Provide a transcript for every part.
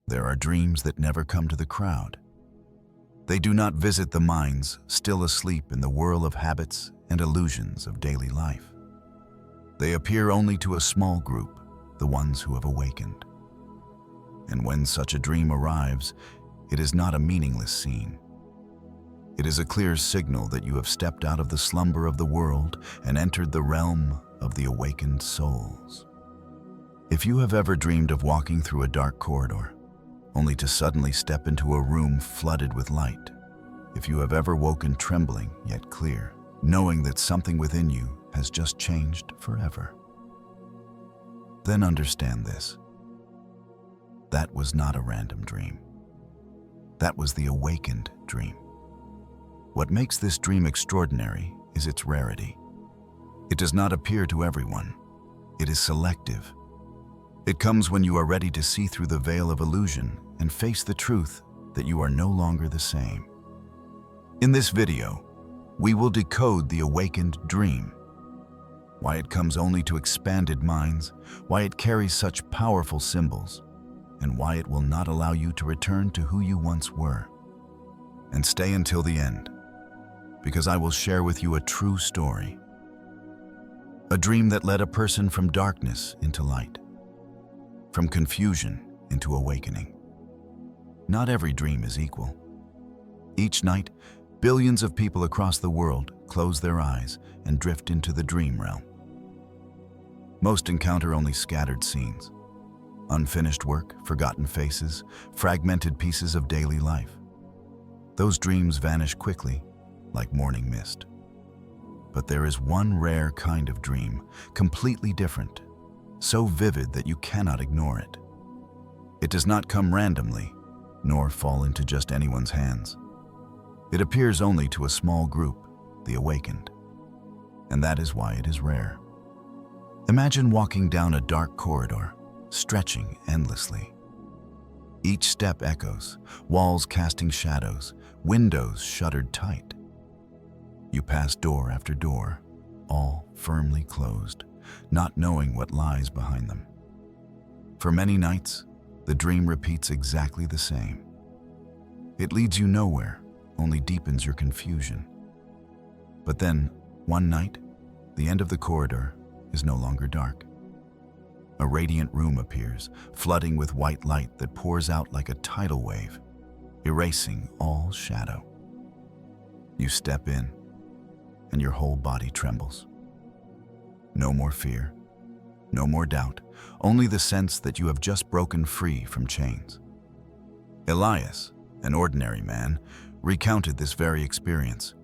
There are dreams that never come to the crowd. They do not visit the minds still asleep in the whirl of habits and illusions of daily life. They appear only to a small group, the ones who have awakened. And when such a dream arrives, it is not a meaningless scene. It is a clear signal that you have stepped out of the slumber of the world and entered the realm of the awakened souls. If you have ever dreamed of walking through a dark corridor, only to suddenly step into a room flooded with light, if you have ever woken trembling yet clear, knowing that something within you has just changed forever, then understand this. That was not a random dream. That was the awakened dream. What makes this dream extraordinary is its rarity. It does not appear to everyone. It is selective. It comes when you are ready to see through the veil of illusion and face the truth that you are no longer the same. In this video, we will decode the awakened dream, why it comes only to expanded minds, why it carries such powerful symbols, and why it will not allow you to return to who you once were. And stay until the end, because I will share with you a true story. A dream that led a person from darkness into light, from confusion into awakening. Not every dream is equal. Each night, billions of people across the world close their eyes and drift into the dream realm. Most encounter only scattered scenes, unfinished work, forgotten faces, fragmented pieces of daily life. Those dreams vanish quickly, like morning mist. But there is one rare kind of dream, completely different, so vivid that you cannot ignore it. It does not come randomly, nor fall into just anyone's hands. It appears only to a small group, the awakened. And that is why it is rare. Imagine walking down a dark corridor, stretching endlessly. Each step echoes, walls casting shadows, windows shuttered tight. You pass door after door, all firmly closed, not knowing what lies behind them. For many nights, the dream repeats exactly the same. It leads you nowhere, only deepens your confusion. But then, one night, the end of the corridor is no longer dark. A radiant room appears, flooding with white light that pours out like a tidal wave, erasing all shadow. You step in, and your whole body trembles. No more fear, no more doubt, only the sense that you have just broken free from chains. Elias, an ordinary man, recounted this very experience.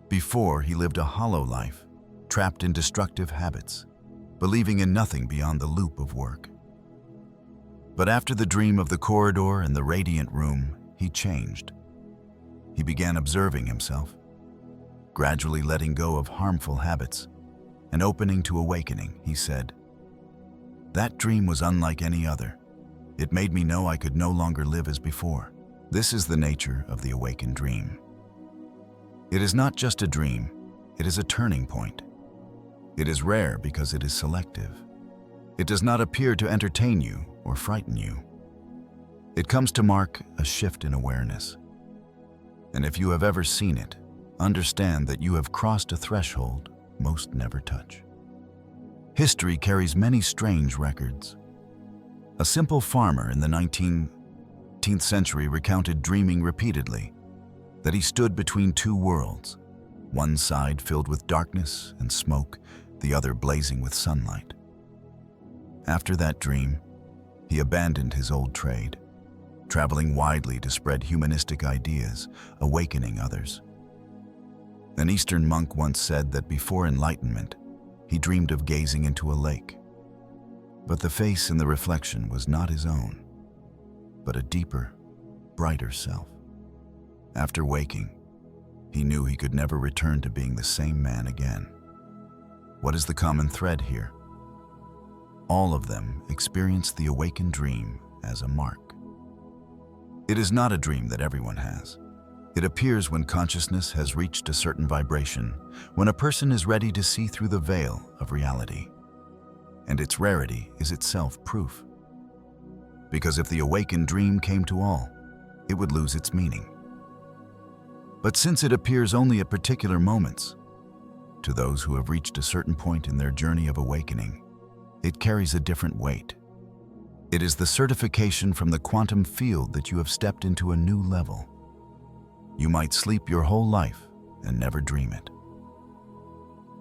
Before, he lived a hollow life, trapped in destructive habits, believing in nothing beyond the loop of work. But after the dream of the corridor and the radiant room, he changed. He began observing himself, gradually letting go of harmful habits and opening to awakening. He said, "That dream was unlike any other. It made me know I could no longer live as before." This is the nature of the awakened dream. It is not just a dream, it is a turning point. It is rare because it is selective. It does not appear to entertain you or frighten you. It comes to mark a shift in awareness. And if you have ever seen it, understand that you have crossed a threshold most never touch. History carries many strange records. A simple farmer in the 19th century recounted dreaming repeatedly that he stood between two worlds, one side filled with darkness and smoke, the other blazing with sunlight. After that dream, he abandoned his old trade, traveling widely to spread humanistic ideas, awakening others. An Eastern monk once said that before enlightenment, he dreamed of gazing into a lake. But the face in the reflection was not his own, but a deeper, brighter self. After waking, he knew he could never return to being the same man again. What is the common thread here? All of them experience the awakened dream as a mark. It is not a dream that everyone has. It appears when consciousness has reached a certain vibration, when a person is ready to see through the veil of reality. And its rarity is itself proof. because if the awakened dream came to all, it would lose its meaning. But since it appears only at particular moments, to those who have reached a certain point in their journey of awakening, it carries a different weight. It is the certification from the quantum field that you have stepped into a new level. You might sleep your whole life and never dream it.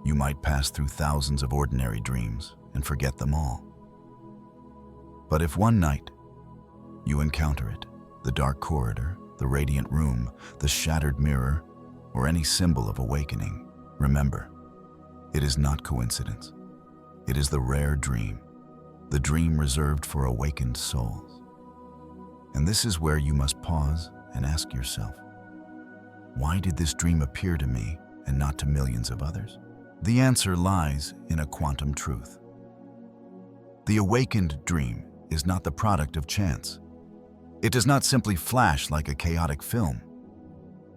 You might pass through thousands of ordinary dreams and forget them all. But if one night you encounter it, the dark corridor, the radiant room, the shattered mirror, or any symbol of awakening, remember, it is not coincidence. It is the rare dream, the dream reserved for awakened souls. And this is where you must pause and ask yourself, why did this dream appear to me and not to millions of others? The answer lies in a quantum truth. The awakened dream is not the product of chance. It does not simply flash like a chaotic film.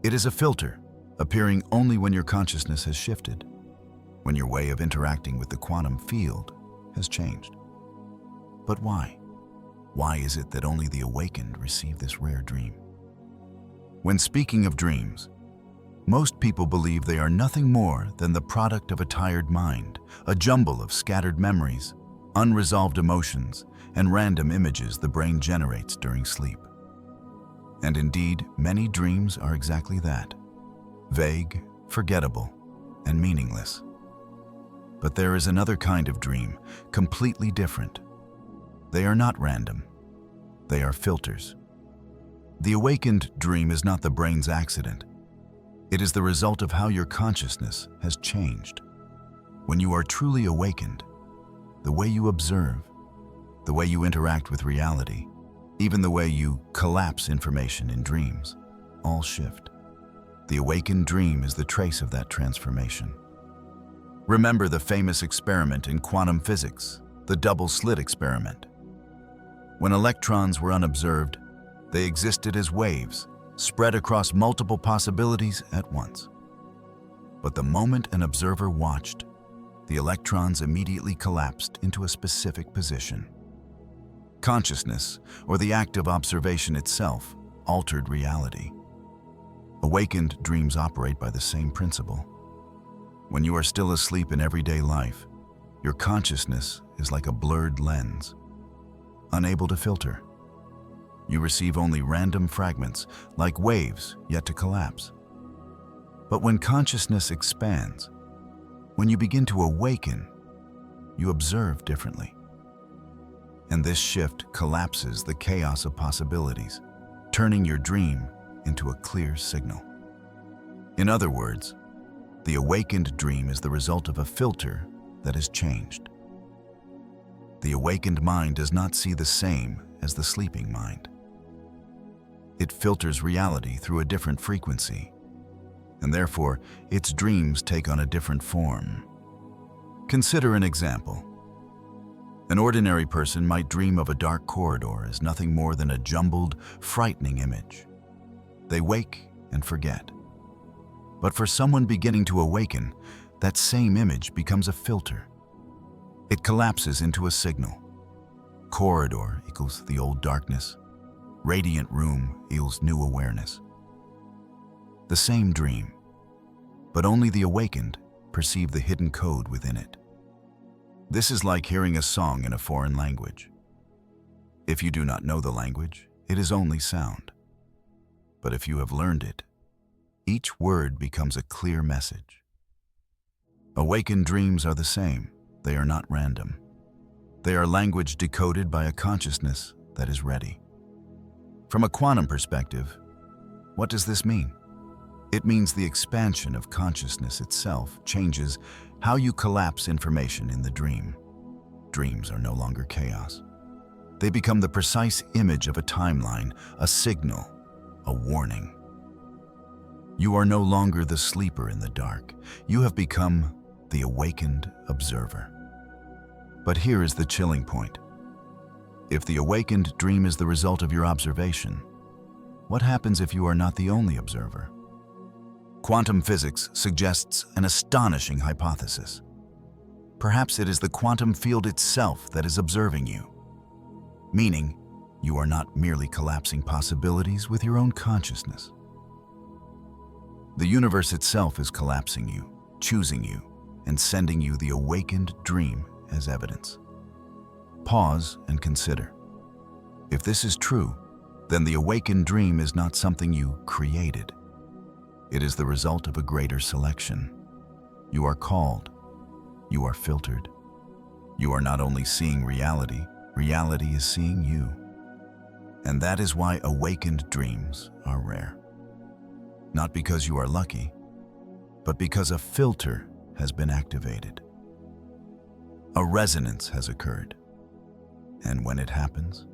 It is a filter, appearing only when your consciousness has shifted, when your way of interacting with the quantum field has changed. But why? Why is it that only the awakened receive this rare dream? When speaking of dreams, most people believe they are nothing more than the product of a tired mind, a jumble of scattered memories, unresolved emotions, and random images the brain generates during sleep. And indeed, many dreams are exactly that: vague, forgettable, and meaningless. But there is another kind of dream, completely different. They are not random. They are filters. The awakened dream is not the brain's accident. It is the result of how your consciousness has changed. When you are truly awakened, the way you observe, the way you interact with reality, even the way you collapse information in dreams, all shift. The awakened dream is the trace of that transformation. Remember the famous experiment in quantum physics, the double-slit experiment. When electrons were unobserved, they existed as waves, spread across multiple possibilities at once. But the moment an observer watched, the electrons immediately collapsed into a specific position. Consciousness, or the act of observation itself, altered reality. Awakened dreams operate by the same principle. When you are still asleep in everyday life, your consciousness is like a blurred lens, unable to filter. You receive only random fragments, like waves yet to collapse. But when consciousness expands, when you begin to awaken, you observe differently. And this shift collapses the chaos of possibilities, turning your dream into a clear signal. In other words, the awakened dream is the result of a filter that has changed. The awakened mind does not see the same as the sleeping mind. It filters reality through a different frequency, and therefore its dreams take on a different form. Consider an example. An ordinary person might dream of a dark corridor as nothing more than a jumbled, frightening image. They wake and forget. But for someone beginning to awaken, that same image becomes a filter. It collapses into a signal. Corridor equals the old darkness. Radiant room equals new awareness. The same dream, but only the awakened perceive the hidden code within it. This is like hearing a song in a foreign language. If you do not know the language, it is only sound. But if you have learned it, each word becomes a clear message. Awakened dreams are the same. They are not random. They are language decoded by a consciousness that is ready. From a quantum perspective, what does this mean? It means the expansion of consciousness itself changes how you collapse information in the dream. Dreams are no longer chaos. They become the precise image of a timeline, a signal, a warning. You are no longer the sleeper in the dark. You have become the awakened observer. But here is the chilling point. If the awakened dream is the result of your observation, what happens if you are not the only observer? Quantum physics suggests an astonishing hypothesis. Perhaps it is the quantum field itself that is observing you. Meaning, you are not merely collapsing possibilities with your own consciousness. The universe itself is collapsing you, choosing you, and sending you the awakened dream as evidence. Pause and consider. If this is true, then the awakened dream is not something you created. It is the result of a greater selection. You are called. You are filtered. You are not only seeing reality, reality is seeing you. And that is why awakened dreams are rare. Not because you are lucky, but because a filter has been activated. A resonance has occurred. And when it happens,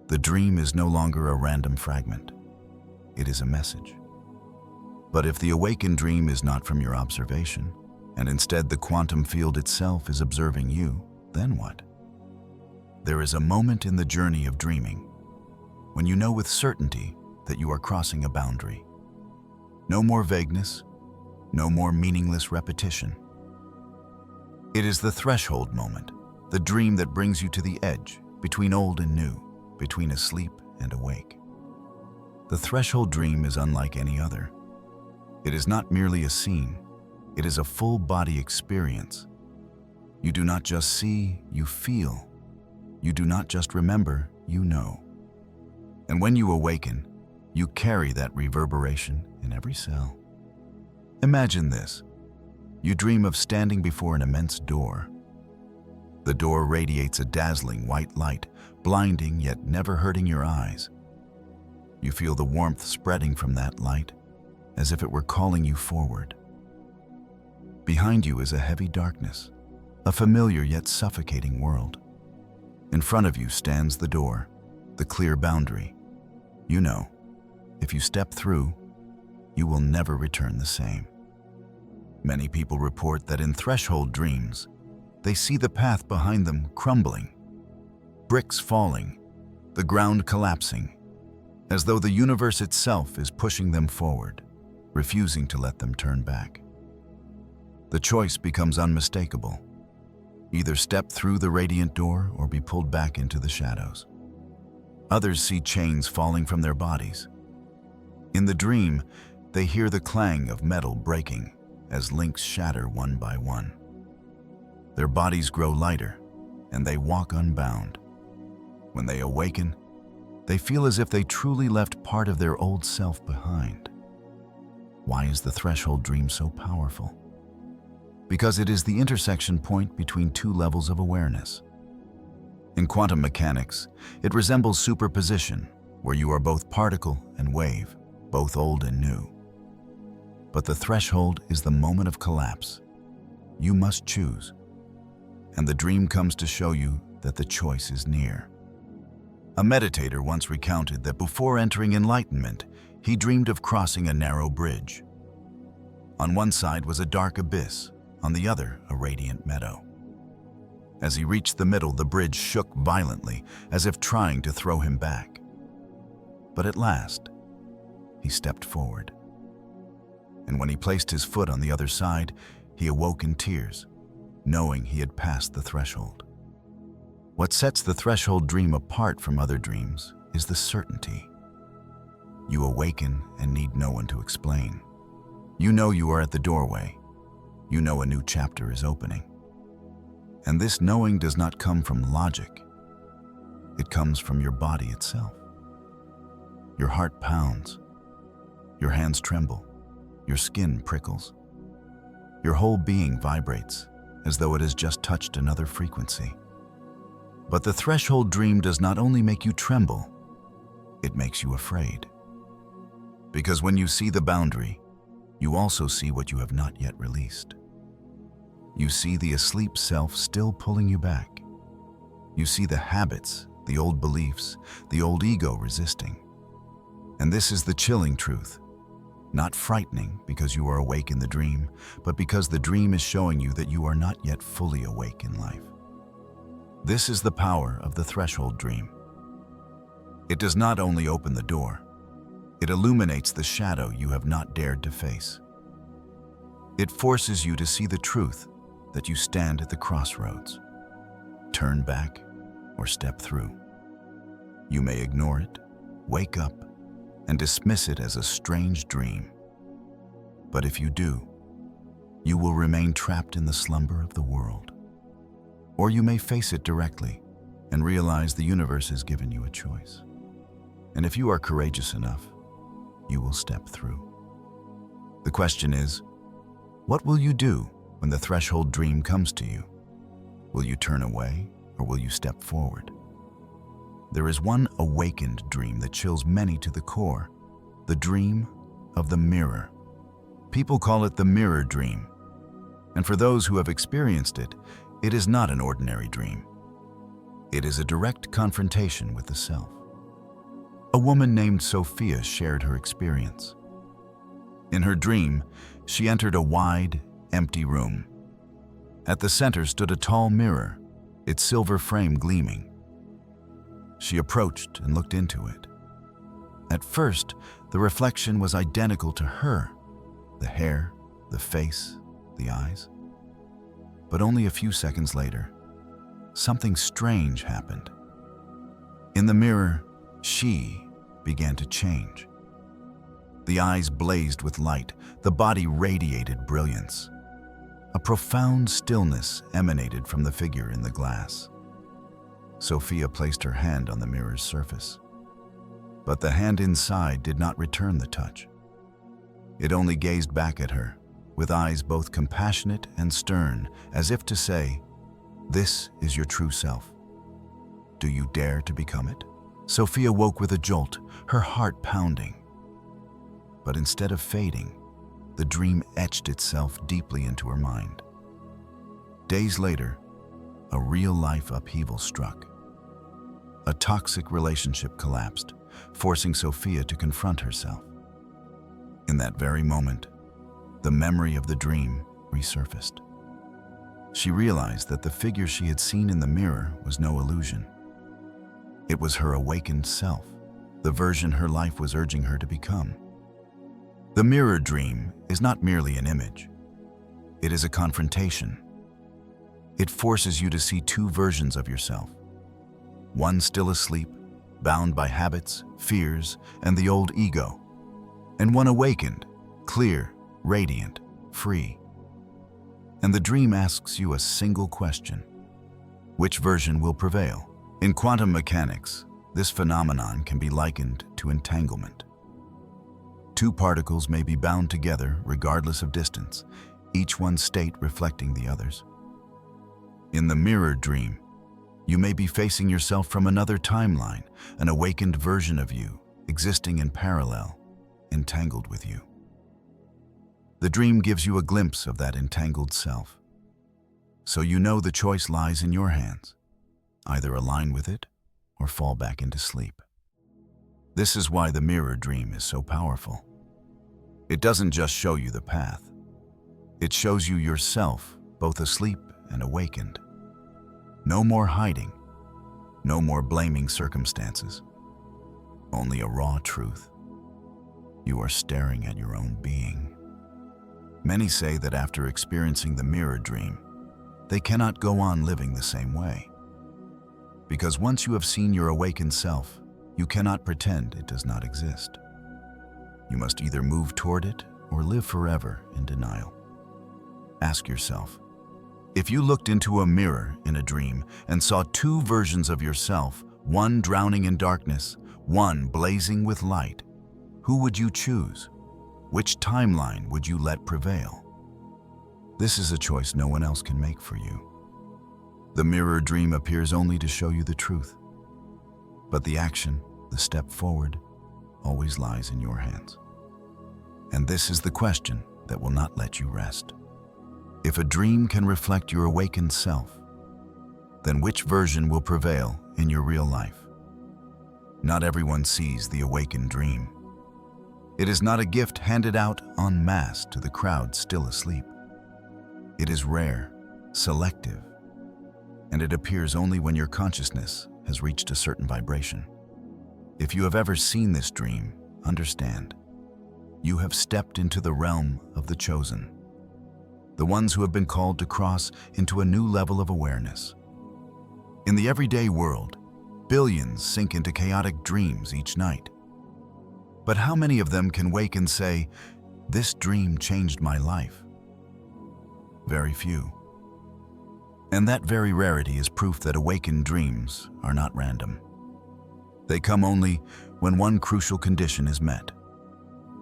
the dream is no longer a random fragment. It is a message. But if the awakened dream is not from your observation, and instead the quantum field itself is observing you, then what? There is a moment in the journey of dreaming when you know with certainty that you are crossing a boundary. No more vagueness, no more meaningless repetition. It is the threshold moment, the dream that brings you to the edge between old and new, between asleep and awake. The threshold dream is unlike any other. It is not merely a scene, it is a full-body experience. You do not just see, you feel. You do not just remember, you know. And when you awaken, you carry that reverberation in every cell. Imagine this. You dream of standing before an immense door. The door radiates a dazzling white light, blinding yet never hurting your eyes. You feel the warmth spreading from that light, as if it were calling you forward. Behind you is a heavy darkness, a familiar yet suffocating world. In front of you stands the door, the clear boundary. You know, if you step through, you will never return the same. Many people report that in threshold dreams, they see the path behind them crumbling, bricks falling, the ground collapsing, as though the universe itself is pushing them forward, refusing to let them turn back. The choice becomes unmistakable. Either step through the radiant door or be pulled back into the shadows. Others see chains falling from their bodies. In the dream, they hear the clang of metal breaking as links shatter one by one. Their bodies grow lighter, and they walk unbound. When they awaken, they feel as if they truly left part of their old self behind. Why is the threshold dream so powerful? Because it is the intersection point between two levels of awareness. In quantum mechanics, it resembles superposition, where you are both particle and wave, both old and new. But the threshold is the moment of collapse. You must choose. And the dream comes to show you that the choice is near. A meditator once recounted that before entering enlightenment, he dreamed of crossing a narrow bridge. On one side was a dark abyss, on the other a radiant meadow. As he reached the middle, the bridge shook violently, as if trying to throw him back. But at last, he stepped forward. And when he placed his foot on the other side, he awoke in tears, knowing he had passed the threshold. What sets the threshold dream apart from other dreams is the certainty. You awaken and need no one to explain. You know you are at the doorway. You know a new chapter is opening. And this knowing does not come from logic. It comes from your body itself. Your heart pounds. Your hands tremble. Your skin prickles. Your whole being vibrates, as though it has just touched another frequency. But the threshold dream does not only make you tremble, it makes you afraid. Because when you see the boundary, you also see what you have not yet released. You see the asleep self still pulling you back. You see the habits, the old beliefs, the old ego resisting. And this is the chilling truth. Not frightening because you are awake in the dream, but because the dream is showing you that you are not yet fully awake in life. This is the power of the threshold dream. It does not only open the door, it illuminates the shadow you have not dared to face. It forces you to see the truth that you stand at the crossroads. Turn back or step through. You may ignore it, wake up, and dismiss it as a strange dream. But if you do, you will remain trapped in the slumber of the world. Or you may face it directly and realize the universe has given you a choice. And if you are courageous enough, you will step through. The question is, what will you do when the threshold dream comes to you? Will you turn away or will you step forward? There is one awakened dream that chills many to the core, the dream of the mirror. People call it the mirror dream. And for those who have experienced it, it is not an ordinary dream. It is a direct confrontation with the self. A woman named Sophia shared her experience. In her dream, she entered a wide, empty room. At the center stood a tall mirror, its silver frame gleaming. She approached and looked into it. At first, the reflection was identical to her, the hair, the face, the eyes. But only a few seconds later, something strange happened. In the mirror, she began to change. The eyes blazed with light, the body radiated brilliance. A profound stillness emanated from the figure in the glass. Sophia placed her hand on the mirror's surface. But the hand inside did not return the touch. It only gazed back at her, with eyes both compassionate and stern, as if to say, "This is your true self. Do you dare to become it?" Sophia woke with a jolt, her heart pounding. But instead of fading, the dream etched itself deeply into her mind. Days later, a real-life upheaval struck. A toxic relationship collapsed, forcing Sophia to confront herself. In that very moment, the memory of the dream resurfaced. She realized that the figure she had seen in the mirror was no illusion. It was her awakened self, the version her life was urging her to become. The mirror dream is not merely an image. It is a confrontation. It forces you to see two versions of yourself. One still asleep, bound by habits, fears, and the old ego. And one awakened, clear, radiant, free. And the dream asks you a single question. Which version will prevail? In quantum mechanics, this phenomenon can be likened to entanglement. Two particles may be bound together regardless of distance, each one's state reflecting the other's. In the mirror dream, you may be facing yourself from another timeline, an awakened version of you, existing in parallel, entangled with you. The dream gives you a glimpse of that entangled self. So you know the choice lies in your hands. Either align with it or fall back into sleep. This is why the mirror dream is so powerful. It doesn't just show you the path. It shows you yourself, both asleep and awakened. No more hiding, no more blaming circumstances. Only a raw truth. You are staring at your own being. Many say that after experiencing the mirror dream, they cannot go on living the same way. Because once you have seen your awakened self, you cannot pretend it does not exist. You must either move toward it or live forever in denial. Ask yourself, if you looked into a mirror in a dream and saw two versions of yourself, one drowning in darkness, one blazing with light, who would you choose? Which timeline would you let prevail? This is a choice no one else can make for you. The mirror dream appears only to show you the truth. But the action, the step forward, always lies in your hands. And this is the question that will not let you rest. If a dream can reflect your awakened self, then which version will prevail in your real life? Not everyone sees the awakened dream. It is not a gift handed out en masse to the crowd still asleep. It is rare, selective, and it appears only when your consciousness has reached a certain vibration. If you have ever seen this dream, understand, you have stepped into the realm of the chosen, the ones who have been called to cross into a new level of awareness. In the everyday world, Billions sink into chaotic dreams each night. But how many of them can wake and say, "This dream changed my life"? Very few. And that very rarity is proof that awakened dreams are not random. They come only when one crucial condition is met: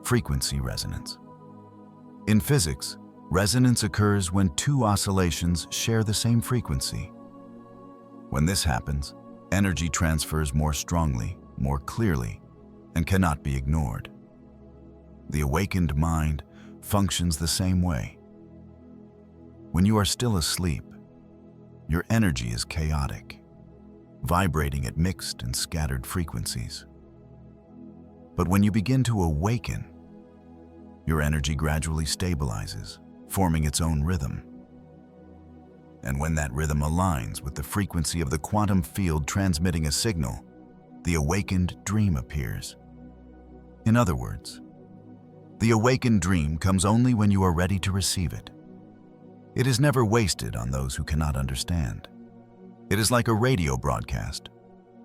frequency resonance. In physics, resonance occurs when two oscillations share the same frequency. When this happens, energy transfers more strongly, more clearly, and cannot be ignored. The awakened mind functions the same way. When you are still asleep, your energy is chaotic, vibrating at mixed and scattered frequencies. But when you begin to awaken, your energy gradually stabilizes, forming its own rhythm. And when that rhythm aligns with the frequency of the quantum field transmitting a signal, the awakened dream appears. In other words, the awakened dream comes only when you are ready to receive it. It is never wasted on those who cannot understand. It is like a radio broadcast.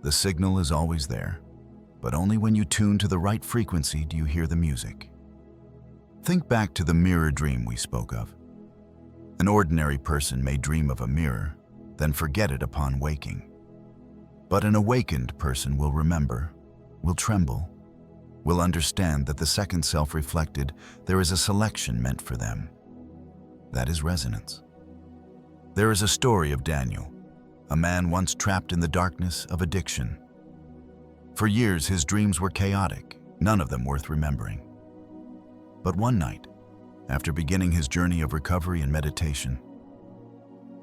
The signal is always there, but only when you tune to the right frequency do you hear the music. Think back to the mirror dream we spoke of. An ordinary person may dream of a mirror, then forget it upon waking. But an awakened person will remember, will tremble, will understand that the second self reflected there is a selection meant for them. That is resonance. There is a story of Daniel, a man once trapped in the darkness of addiction. For years, his dreams were chaotic, none of them worth remembering. But one night, after beginning his journey of recovery and meditation,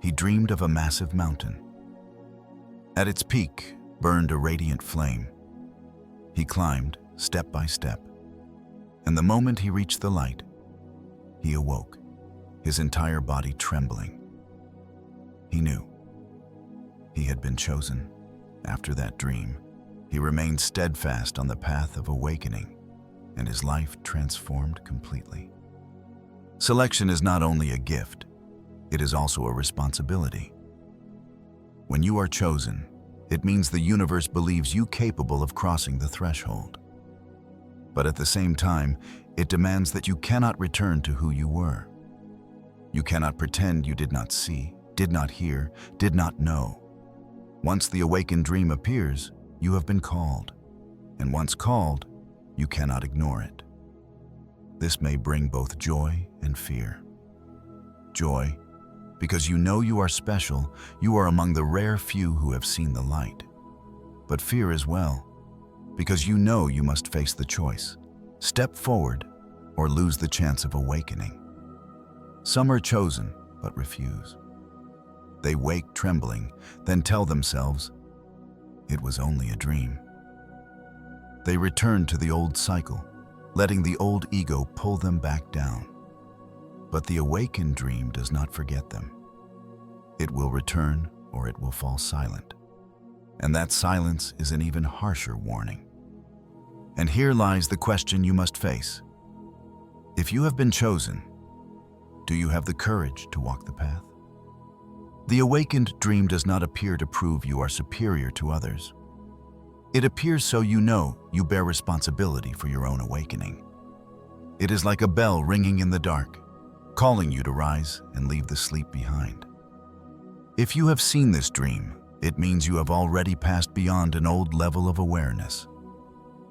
he dreamed of a massive mountain. At its peak burned a radiant flame. He climbed step by step, and the moment he reached the light, he awoke, his entire body trembling. He knew he had been chosen. After that dream, he remained steadfast on the path of awakening, and his life transformed completely. Selection is not only a gift, it is also a responsibility. When you are chosen, it means the universe believes you capable of crossing the threshold. But at the same time, it demands that you cannot return to who you were. You cannot pretend you did not see, did not hear, did not know. Once the awakened dream appears, you have been called. And once called, you cannot ignore it. This may bring both joy and fear. Joy, because you know you are special, you are among the rare few who have seen the light. But fear as well, because you know you must face the choice: step forward or lose the chance of awakening. Some are chosen but refuse. They wake trembling, then tell themselves, "It was only a dream." They return to the old cycle, letting the old ego pull them back down. But the awakened dream does not forget them. It will return or it will fall silent. And that silence is an even harsher warning. And here lies the question you must face. If you have been chosen, do you have the courage to walk the path? The awakened dream does not appear to prove you are superior to others. It appears so you know you bear responsibility for your own awakening. It is like a bell ringing in the dark, calling you to rise and leave the sleep behind. If you have seen this dream, it means you have already passed beyond an old level of awareness.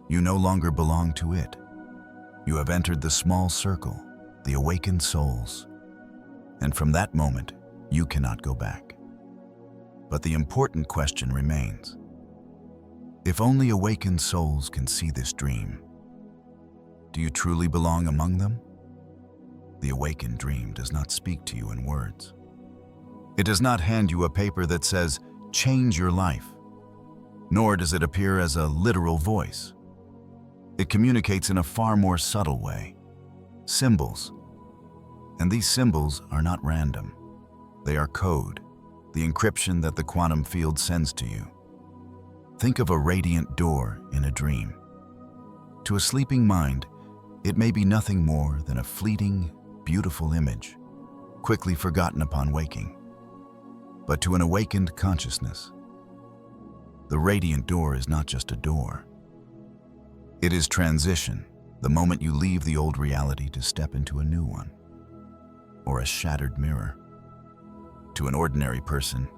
You no longer belong to it. You have entered the small circle, the awakened souls. And from that moment, you cannot go back. But the important question remains. If only awakened souls can see this dream, do you truly belong among them? The awakened dream does not speak to you in words. It does not hand you a paper that says, "Change your life," nor does it appear as a literal voice. It communicates in a far more subtle way. Symbols. And these symbols are not random. They are code, the encryption that the quantum field sends to you. Think of a radiant door in a dream. To a sleeping mind, it may be nothing more than a fleeting, beautiful image, quickly forgotten upon waking. But to an awakened consciousness, The radiant door is not just a door. It is transition, the moment you leave the old reality to step into a new one, or a shattered mirror. To an ordinary person,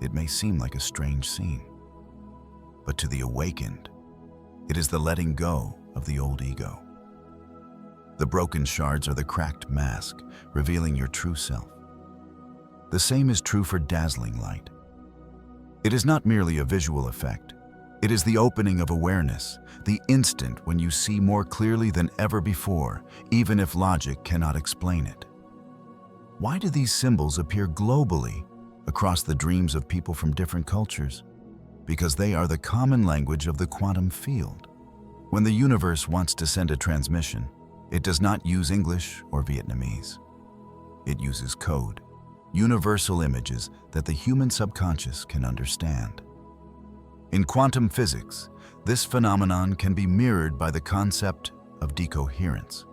it may seem like a strange scene, but to the awakened, it is the letting go of the old ego. The broken shards are the cracked mask, revealing your true self. The same is true for dazzling light. It is not merely a visual effect. It is the opening of awareness, the instant when you see more clearly than ever before, even if logic cannot explain it. Why do these symbols appear globally across the dreams of people from different cultures? Because they are the common language of the quantum field. When the universe wants to send a transmission, it does not use English or Vietnamese. It uses code, universal images that the human subconscious can understand. In quantum physics, this phenomenon can be mirrored by the concept of decoherence.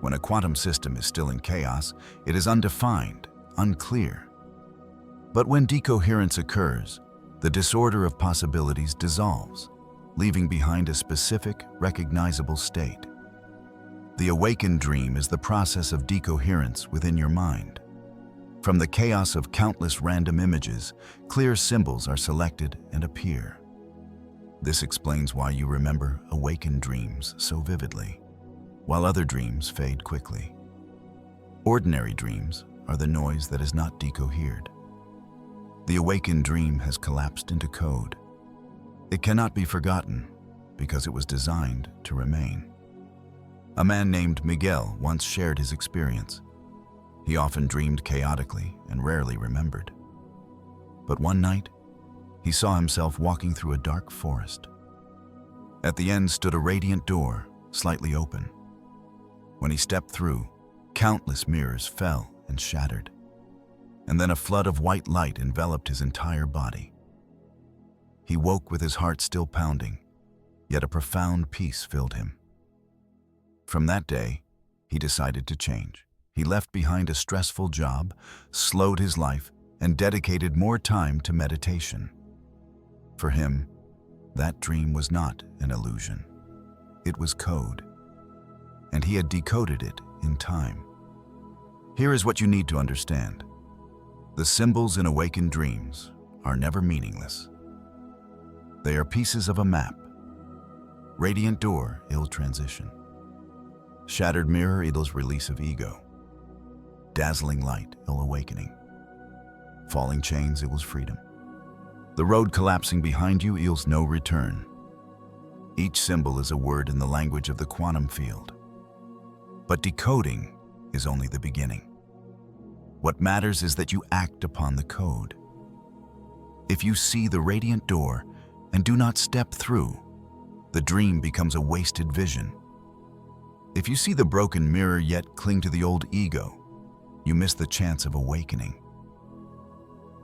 When a quantum system is still in chaos, it is undefined, unclear. But when decoherence occurs, the disorder of possibilities dissolves, leaving behind a specific, recognizable state. The awakened dream is the process of decoherence within your mind. From the chaos of countless random images, clear symbols are selected and appear. This explains why you remember awakened dreams so vividly, while other dreams fade quickly. Ordinary dreams are the noise that is not decohered. The awakened dream has collapsed into code. It cannot be forgotten because it was designed to remain. A man named Miguel once shared his experience. He often dreamed chaotically and rarely remembered. But one night, he saw himself walking through a dark forest. At the end stood a radiant door, slightly open. When he stepped through, countless mirrors fell and shattered, and then a flood of white light enveloped his entire body. He woke with his heart still pounding, yet a profound peace filled him. From that day, he decided to change. He left behind a stressful job, slowed his life, and dedicated more time to meditation. For him, that dream was not an illusion. It was code, and he had decoded it in time. Here is what you need to understand. The symbols in awakened dreams are never meaningless. They are pieces of a map. Radiant door, ill transition. Shattered mirror, Idol's release of ego. Dazzling light, ill awakening. Falling chains, Idol's freedom. The road collapsing behind you, Il's no return. Each symbol is a word in the language of the quantum field. But decoding is only the beginning. What matters is that you act upon the code. If you see the radiant door and do not step through, the dream becomes a wasted vision. If you see the broken mirror yet cling to the old ego, you miss the chance of awakening.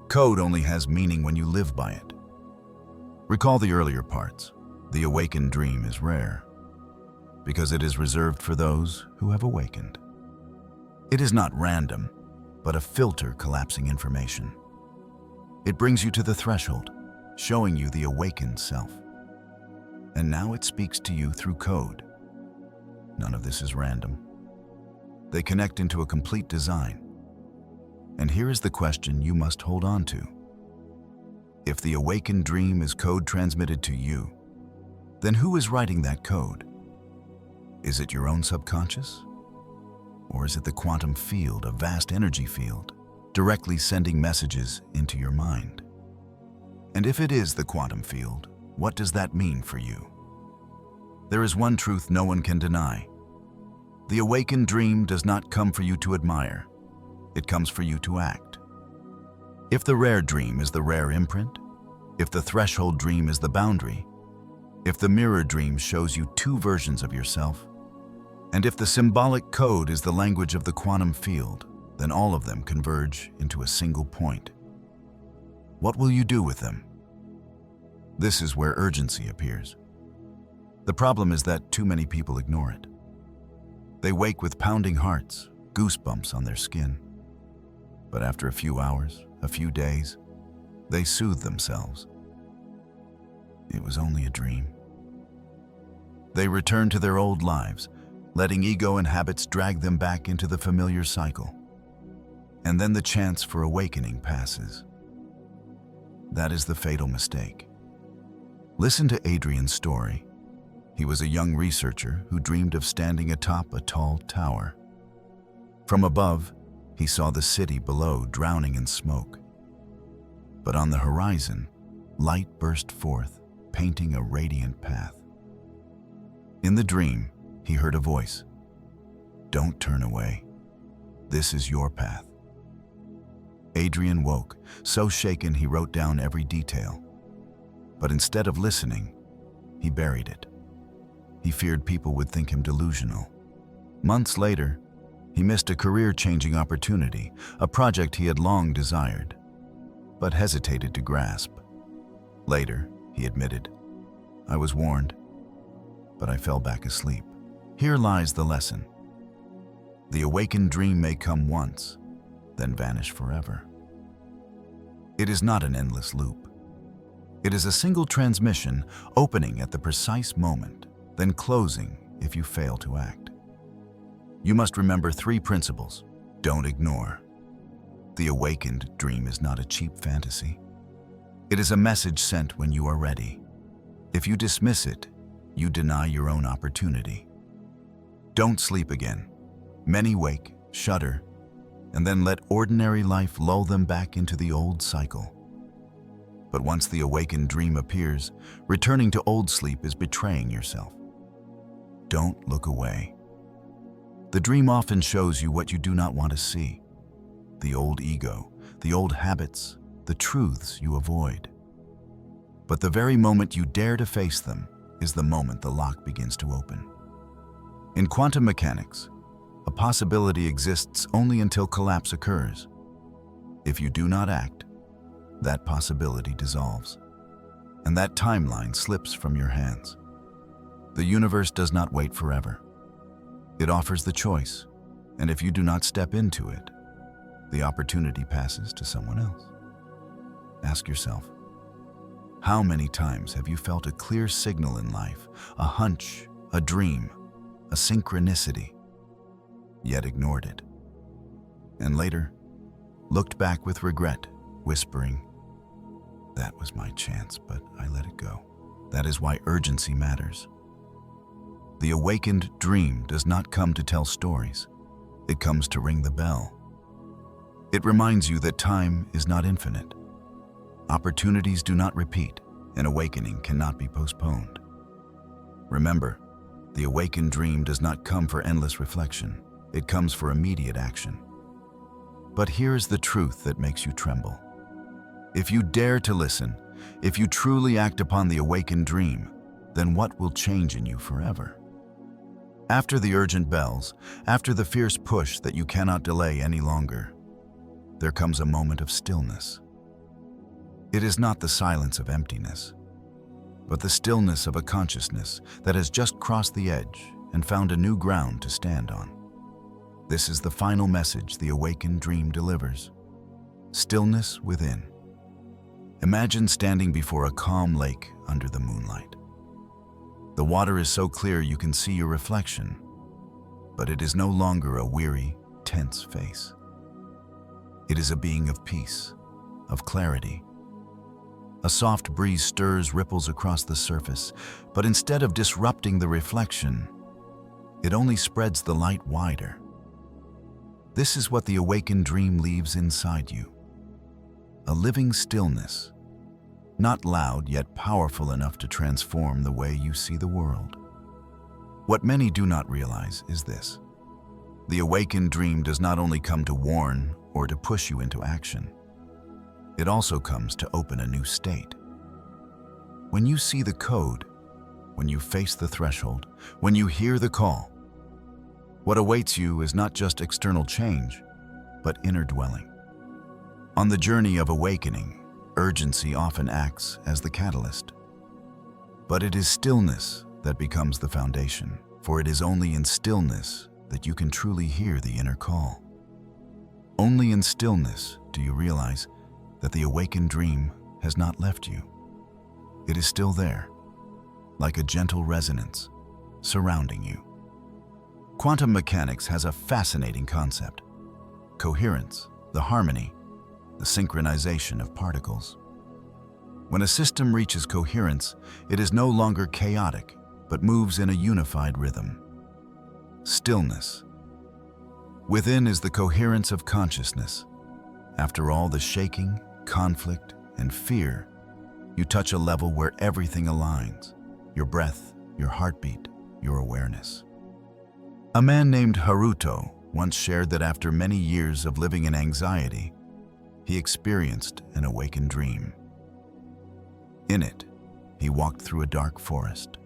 Code only has meaning when you live by it. Recall the earlier parts. The awakened dream is rare, because it is reserved for those who have awakened. It is not random, but a filter collapsing information. It brings you to the threshold, showing you the awakened self. And now it speaks to you through code. None of this is random. They connect into a complete design. And here is the question you must hold on to. If the awakened dream is code transmitted to you, then who is writing that code? Is it your own subconscious? Or is it the quantum field, a vast energy field, directly sending messages into your mind? And if it is the quantum field, what does that mean for you? There is one truth no one can deny. The awakened dream does not come for you to admire. It comes for you to act. If the rare dream is the rare imprint, if the threshold dream is the boundary, if the mirror dream shows you two versions of yourself, and if the symbolic code is the language of the quantum field, then all of them converge into a single point. What will you do with them? This is where urgency appears. The problem is that too many people ignore it. They wake with pounding hearts, goosebumps on their skin. But after a few hours, a few days, they soothe themselves. it was only a dream. They return to their old lives, letting ego and habits drag them back into the familiar cycle. And then the chance for awakening passes. That is the fatal mistake. Listen to Adrian's story. He was a young researcher who dreamed of standing atop a tall tower. From above, he saw the city below drowning in smoke. But on the horizon, light burst forth, painting a radiant path. In the dream, he heard a voice. "Don't turn away. This is your path." Adrian woke, so shaken he wrote down every detail. But instead of listening, he buried it. He feared people would think him delusional. Months later, he missed a career-changing opportunity, a project he had long desired, but hesitated to grasp. Later, he admitted, "I was warned, but I fell back asleep." Here lies the lesson. The awakened dream may come once, then vanish forever. It is not an endless loop. It is a single transmission, opening at the precise moment, then closing if you fail to act. You must remember 3 principles. Don't ignore. The awakened dream is not a cheap fantasy. It is a message sent when you are ready. If you dismiss it, you deny your own opportunity. Don't sleep again. Many wake, shudder, and then let ordinary life lull them back into the old cycle. But once the awakened dream appears, returning to old sleep is betraying yourself. Don't look away. The dream often shows you what you do not want to see. The old ego, the old habits, the truths you avoid. But the very moment you dare to face them is the moment the lock begins to open. In quantum mechanics, a possibility exists only until collapse occurs. If you do not act, that possibility dissolves, and that timeline slips from your hands. The universe does not wait forever. It offers the choice, and if you do not step into it, the opportunity passes to someone else. Ask yourself, how many times have you felt a clear signal in life, a hunch, a dream, a synchronicity, yet ignored it? And later, looked back with regret, whispering, "That was my chance, but I let it go." That is why urgency matters. The awakened dream does not come to tell stories. It comes to ring the bell. It reminds you that time is not infinite. Opportunities do not repeat, and awakening cannot be postponed. Remember, the awakened dream does not come for endless reflection. It comes for immediate action. But here is the truth that makes you tremble. If you dare to listen, if you truly act upon the awakened dream, then what will change in you forever? After the urgent bells, after the fierce push that you cannot delay any longer, there comes a moment of stillness. It is not the silence of emptiness, but the stillness of a consciousness that has just crossed the edge and found a new ground to stand on. This is the final message the awakened dream delivers. Stillness within. Imagine standing before a calm lake under the moonlight. The water is so clear you can see your reflection, but it is no longer a weary, tense face. It is a being of peace, of clarity. A soft breeze stirs ripples across the surface, but instead of disrupting the reflection, it only spreads the light wider. This is what the awakened dream leaves inside you. A living stillness, not loud yet powerful enough to transform the way you see the world. What many do not realize is this. The awakened dream does not only come to warn or to push you into action. It also comes to open a new state. When you see the code, when you face the threshold, when you hear the call, what awaits you is not just external change, but inner dwelling. On the journey of awakening, urgency often acts as the catalyst. But it is stillness that becomes the foundation, for it is only in stillness that you can truly hear the inner call. Only in stillness do you realize that the awakened dream has not left you. it is still there, like a gentle resonance surrounding you. Quantum mechanics has a fascinating concept: coherence, the harmony, the synchronization of particles. When a system reaches coherence, it is no longer chaotic, but moves in a unified rhythm. Stillness within is the coherence of consciousness. After all the shaking, conflict, and fear, you touch a level where everything aligns: your breath, your heartbeat, your awareness. A man named Haruto once shared that after many years of living in anxiety, he experienced an awakened dream. In it, he walked through a dark forest.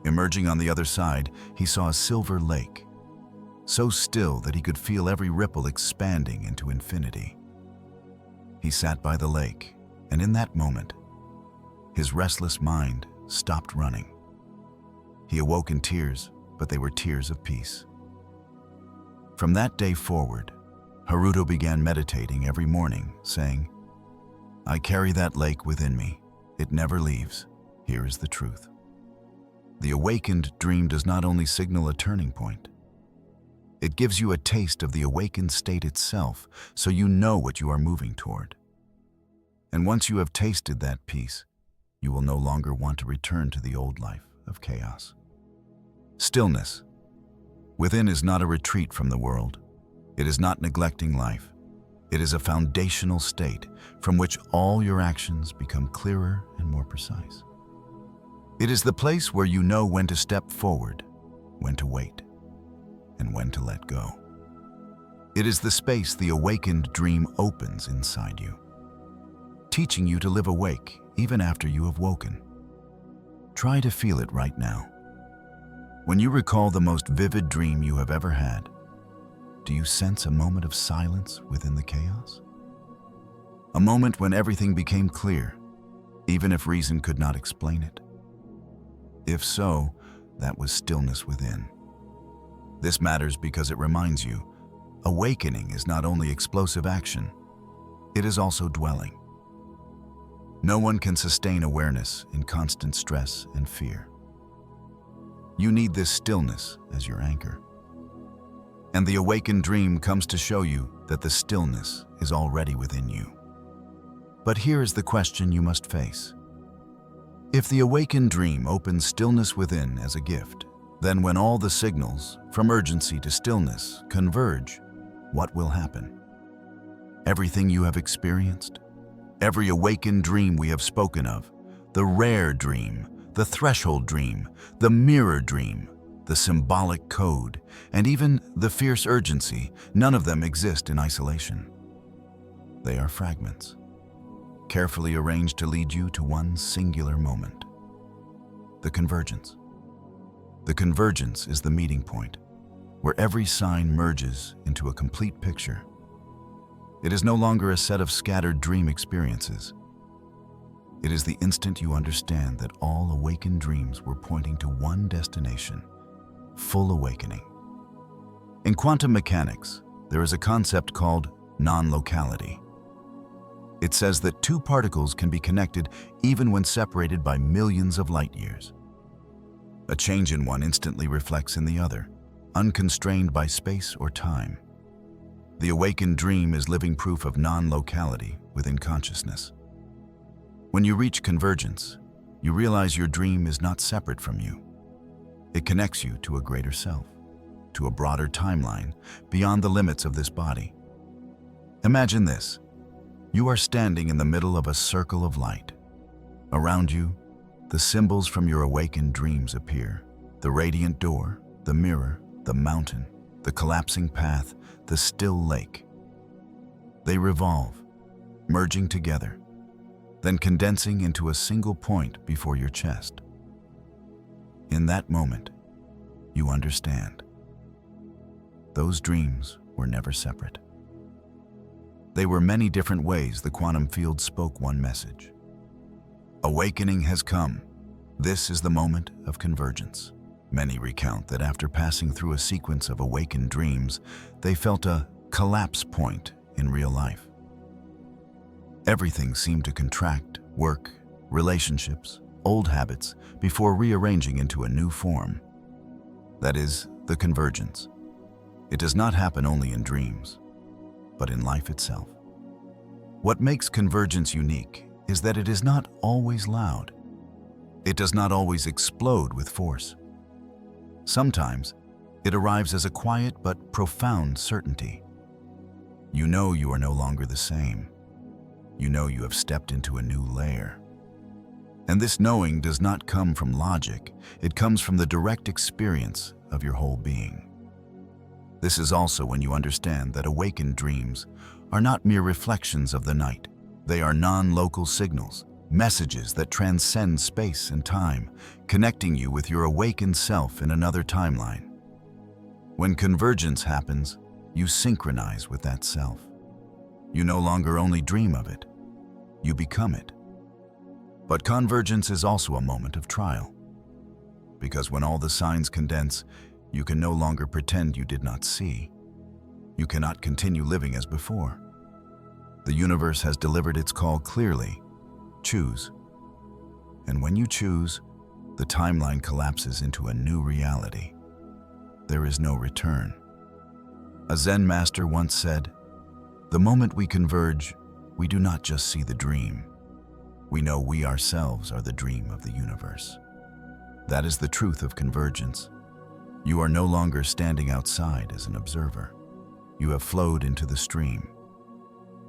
Emerging on the other side, he saw a silver lake, so still that he could feel every ripple expanding into infinity. He sat by the lake, and in that moment, his restless mind stopped running. He awoke in tears, but they were tears of peace. From that day forward, Haruto began meditating every morning, saying, "I carry that lake within me. It never leaves. Here is the truth." The awakened dream does not only signal a turning point. It gives you a taste of the awakened state itself, so you know what you are moving toward. And once you have tasted that peace, you will no longer want to return to the old life of chaos. Stillness within is not a retreat from the world. It is not neglecting life. It is a foundational state from which all your actions become clearer and more precise. It is the place where you know when to step forward, when to wait, and when to let go. It is the space the awakened dream opens inside you, teaching you to live awake even after you have woken. Try to feel it right now. When you recall the most vivid dream you have ever had, do you sense a moment of silence within the chaos? A moment when everything became clear, even if reason could not explain it? If so, that was stillness within. This matters because it reminds you, awakening is not only explosive action, it is also dwelling. No one can sustain awareness in constant stress and fear. You need this stillness as your anchor. And the awakened dream comes to show you that the stillness is already within you. But here is the question you must face. If the awakened dream opens stillness within as a gift, then when all the signals, from urgency to stillness, converge, what will happen? Everything you have experienced, every awakened dream we have spoken of, the rare dream, the threshold dream, the mirror dream, the symbolic code, and even the fierce urgency, none of them exist in isolation. They are fragments, carefully arranged to lead you to one singular moment: the convergence. The convergence is the meeting point, where every sign merges into a complete picture. It is no longer a set of scattered dream experiences. It is the instant you understand that all awakened dreams were pointing to one destination: full awakening. In quantum mechanics, there is a concept called non-locality. It says that two particles can be connected even when separated by millions of light years. A change in one instantly reflects in the other, unconstrained by space or time. The awakened dream is living proof of non-locality within consciousness. When you reach convergence, you realize your dream is not separate from you. It connects you to a greater self, to a broader timeline beyond the limits of this body. Imagine this. You are standing in the middle of a circle of light. Around you, the symbols from your awakened dreams appear: the radiant door, the mirror, the mountain, the collapsing path, the still lake. They revolve, merging together, then condensing into a single point before your chest. In that moment, you understand. Those dreams were never separate. They were many different ways the quantum field spoke one message. Awakening has come. This is the moment of convergence. Many recount that after passing through a sequence of awakened dreams, they felt a collapse point in real life. Everything seemed to contract, work, relationships, old habits, before rearranging into a new form. That is, the convergence. It does not happen only in dreams, but in life itself. What makes convergence unique is that it is not always loud. It does not always explode with force. Sometimes, it arrives as a quiet but profound certainty. You know you are no longer the same. You know you have stepped into a new layer. And this knowing does not come from logic, it comes from the direct experience of your whole being. This is also when you understand that awakened dreams are not mere reflections of the night. They are non-local signals, messages that transcend space and time, connecting you with your awakened self in another timeline. When convergence happens, you synchronize with that self. You no longer only dream of it, you become it. But convergence is also a moment of trial. Because when all the signs condense, you can no longer pretend you did not see. You cannot continue living as before. The universe has delivered its call clearly. Choose. And when you choose, the timeline collapses into a new reality. There is no return. A Zen master once said, "The moment we converge, we do not just see the dream. We know we ourselves are the dream of the universe." That is the truth of convergence. You are no longer standing outside as an observer. You have flowed into the stream.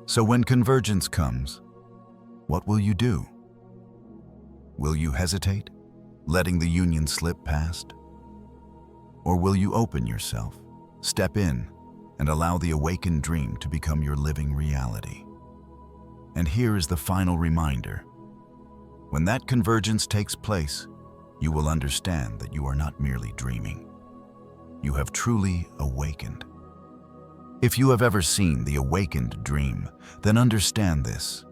So when convergence comes, what will you do? Will you hesitate, letting the union slip past? Or will you open yourself, step in, and allow the awakened dream to become your living reality? And here is the final reminder. When that convergence takes place, you will understand that you are not merely dreaming. You have truly awakened. If you have ever seen the awakened dream, then understand this.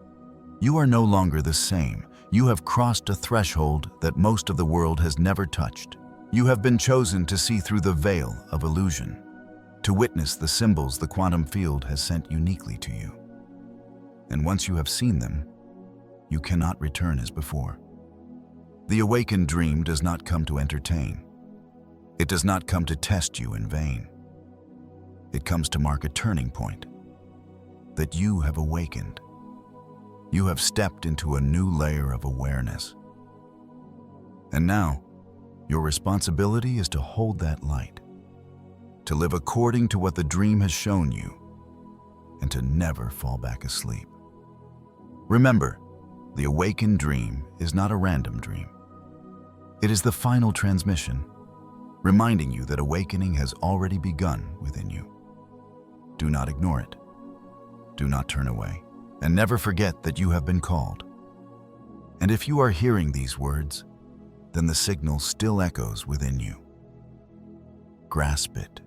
You are no longer the same. You have crossed a threshold that most of the world has never touched. You have been chosen to see through the veil of illusion, to witness the symbols the quantum field has sent uniquely to you. And once you have seen them, you cannot return as before. The awakened dream does not come to entertain. It does not come to test you in vain. It comes to mark a turning point, that you have awakened. You have stepped into a new layer of awareness. And now, your responsibility is to hold that light, to live according to what the dream has shown you, and to never fall back asleep. Remember, the awakened dream is not a random dream. It is the final transmission, reminding you that awakening has already begun within you. Do not ignore it. Do not turn away. And never forget that you have been called. And if you are hearing these words, then the signal still echoes within you. Grasp it.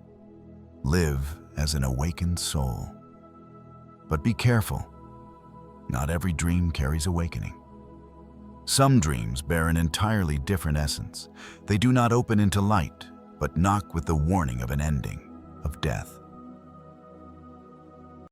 Live as an awakened soul. But be careful. Not every dream carries awakening. Some dreams bear an entirely different essence. They do not open into light, but knock with the warning of an ending, of death.